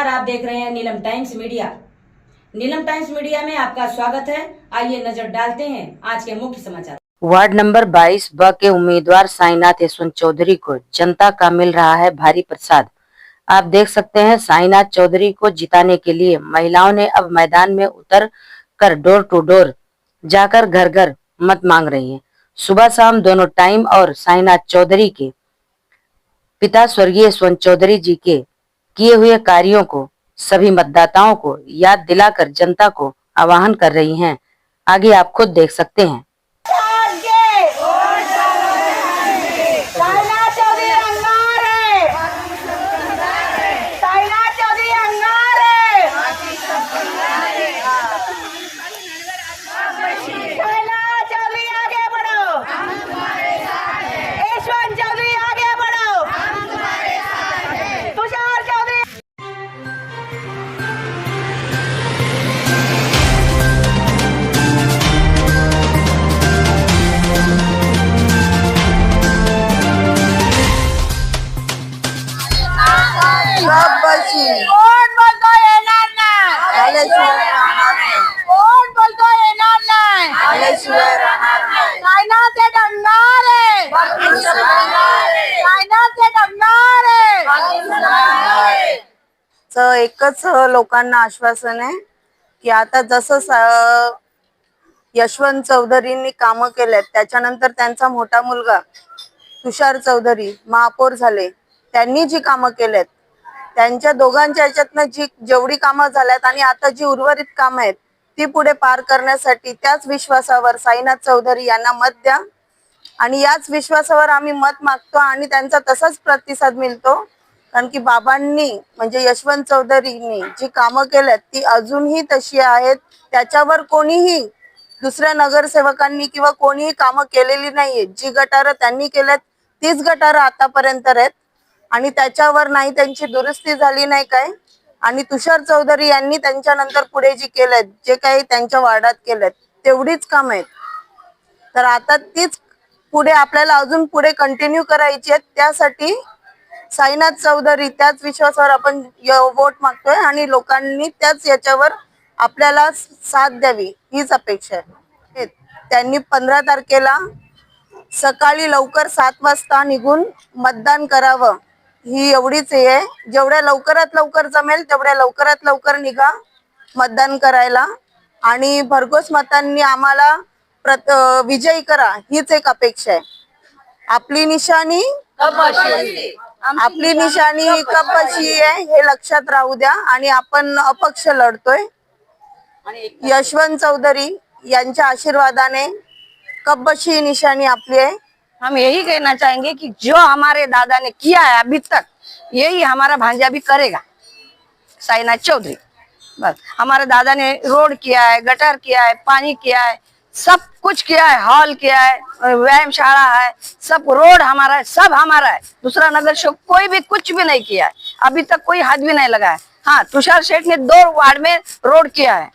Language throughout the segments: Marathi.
नमस्कार, आप देख रहे हैं Neelam times media. Neelam times media में आपका स्वागत है। आइए नजर डालते हैं आज के मुख्य समाचार। वार्ड नंबर 22 ब के उम्मीदवार साईनाथ यशवंत चौधरी को जनता का मिल रहा है भारी प्रसाद। आप देख सकते हैं साईनाथ चौधरी को जिताने के लिए महिलाओं ने अब मैदान में उतर कर डोर टू डोर जाकर घर घर मत मांग रही हैं। सुबह शाम दोनों टाइम और साईनाथ चौधरी के पिता स्वर्गीय यशवंत चौधरी जी के किए हुए कार्यों को सभी मतदाताओं को याद दिलाकर जनता को आह्वान कर रही हैं। आगे आप खुद देख सकते हैं। कोण बोलतो येणार नाही, कोण बोलतो येणार नाही, साईनाथचे डंगारे, साईनाथचे डंगारे। एकच लोकांना आश्वासन आहे की आता जसं यशवंत चौधरींनी कामं केलेत, त्याच्यानंतर त्यांचा मोठा मुलगा तुषार चौधरी महापौर झाले, त्यांनी जी कामं केलेत त्यांच्या दोघांच्या याच्यातनं जेवढी कामं झाल्यात आणि आता जी उर्वरित कामं आहेत ती पुढे पार करण्यासाठी त्याच विश्वासावर साईनाथ चौधरी यांना मत द्या आणि याच विश्वासावर आम्ही मत मागतो आणि त्यांचा तसाच प्रतिसाद मिळतो। कारण की बाबांनी म्हणजे यशवंत चौधरींनी जी कामं केलेत ती अजूनही तशी आहेत, त्याच्यावर कोणीही दुसऱ्या नगरसेवकांनी किंवा कोणीही कामं केलेली नाहीये। जी गटारं त्यांनी केलेत तीच गटारं आतापर्यंत आहेत आणि त्याच्यावर नाही त्यांची दुरुस्ती झाली नाही काय। आणि तुषार चौधरी यांनी त्यांच्यानंतर पुढे जी केलेत, जे काही त्यांच्या वार्डात केलेत तेवढीच काम आहेत, तर आता तीच पुढे आपल्याला अजून पुढे कंटिन्यू करायची आहेत। त्यासाठी साईनाथ चौधरी त्याच विश्वासावर आपण वोट मागतोय आणि लोकांनी त्याच याच्यावर आपल्याला साथ द्यावी हीच अपेक्षा आहे। त्यांनी 15 तारखेला सकाळी लवकर 7 वाजता निघून मतदान करावं ही एवढीच आहे। जेवढ्या लवकरात लवकर जमेल तेवढ्या लवकरात लवकर निघा मतदान करायला आणि भरघोस मतांनी आम्हाला विजयी करा हीच एक अपेक्षा आहे। आपली निशाणी कपाशी आहे हे लक्षात राहू द्या आणि आपण अपक्ष लढतोय। यशवंत चौधरी यांच्या आशीर्वादाने कपाशी निशानी आपली है। हम यही कहना चाहेंगे कि जो हमारे दादा ने किया है अभी तक यही हमारा भांजा भी करेगा। साईनाथ चौधरी बस हमारे दादा ने रोड किया है, गटर किया है, पानी किया है, सब कुछ किया है, हॉल किया है, व्यायामशाला है, सब रोड हमारा है, सब हमारा है। दूसरा नगर सेवक कोई भी कुछ भी नहीं किया है, अभी तक कोई हाथ भी नहीं लगा है। हाँ, तुषार शेठ ने 2 वार्ड में रोड किया है,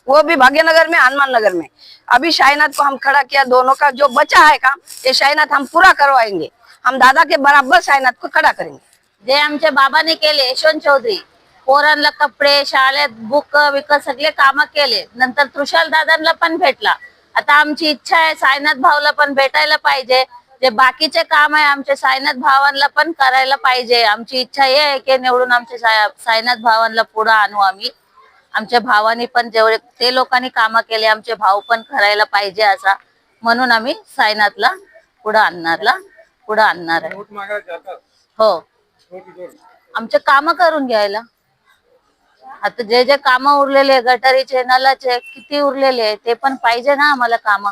वो भी भाग्यनगर में, हनुमान नगर में। अभी साईनाथ को हम खड़ा किया, दोनों का जो बचा है काम ये साईनाथ हम पूरा करवाएंगे। हम दादा के बराबर साईनाथ को खड़ा करेंगे। जे आमच्या बाबाने केले यशवंत चौधरी पोरांना कपडे, शाळेत बुक विक सगळे काम केले, नंतर तुषार दादांना पण भेटला। आता आमची इच्छा आहे साईनाथ भाऊला पण भेटायला पाहिजे, जे बाकीचे काम आहे आमचे साईनाथ भावांना पण करायला पाहिजे। आमची इच्छा हे आहे की निवडून आमचे साईनाथ भावांना पुढे आणू आम्ही। आमच्या भावानी पण जेवढे ते लोकांनी काम केले आमचे भाऊ पण करायला पाहिजे असा, म्हणून आम्ही साईनाथला पुढे आणणार आहे। हो, आमचे काम करून घ्यायला। आता जे जे काम उरलेले गटारीचे, नलाचे किती उरलेले ते पण पाहिजे ना आम्हाला काम,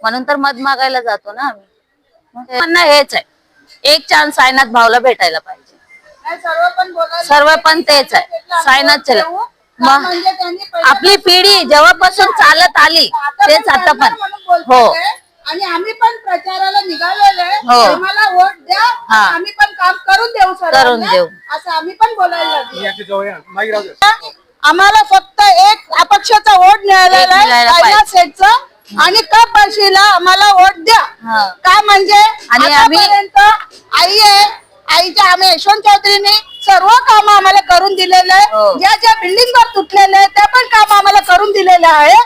म्हणून तर मत मागायला जातो ना आम्ही। म्हणणं हेच आहे, एक चान्स साईनाथ भाऊला भेटायला पाहिजे। सर्व पण तेच आहे, साईनाथ चला मग आपली पिढी जेव्हापासून चालत आली तेच आता पण। हो, आणि आम्ही पण प्रचाराला निघालेले, हो, आम्हाला वोट द्या, आम्ही पण काम करून देऊ असं आम्ही पण बोलायला लागलो। आम्हाला फक्त एक अपक्षाचा वोट मिळालेला आहे साईनाथ शेठचा, आणि कपाशीला आम्हाला वोट द्या। का म्हणजे आणि आम्ही आई आहे, आईच्या आम्ही यशवंत चौधरीने सर्व काम आम्हाला करून दिलेले आहे. हो. ज्या ज्या बिल्डिंग वर तुटलेले आहे त्या पण काम आम्हाला करून दिलेले आहे.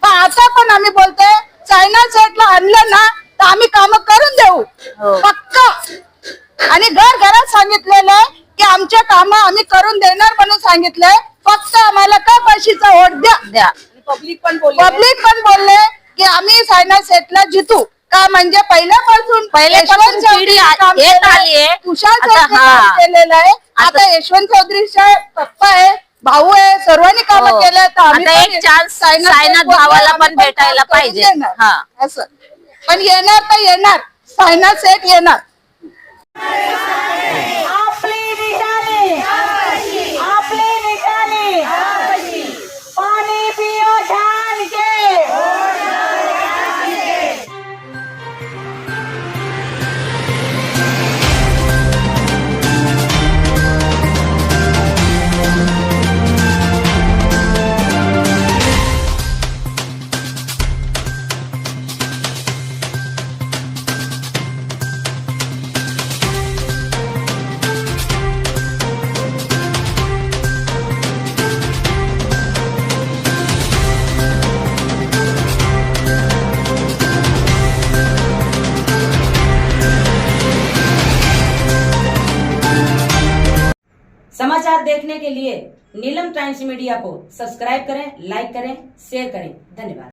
पण आता पण आम्ही बोलतोय साईनाथ शेठला आणलं ना तर आम्ही काम करून देऊ हो. पक्का. आणि घरात सांगितलेलं आहे की आमच्या काम आम्ही करून देणार म्हणून सांगितलंय. फक्त आम्हाला काय पैशाचा वोट द्या. पब्लिक पण बोलले की आम्ही साईनाथ शेठला जितू का म्हणजे पहिल्यापासून पिढी येत आली आहे. तुषार आता शेट्टी काम केलेलं आहे. आता यशवंत चौधरी साहेब पप्पा आहे, भाऊ आहे, सर्वांनी काम हो. केलं. तर आम्ही आता पण एक चान्स साईनाथ साईनाथ शेठला भावाला आम्ही पण भेटायला काम करून पाहिजे. देणार. हा. असं पण येणार तर येणार, साईनाथ शेठ येणार. समाचार देखने के लिए नीलम टाइम्स मीडिया को सब्सक्राइब करें, लाइक करें, शेयर करें। धन्यवाद।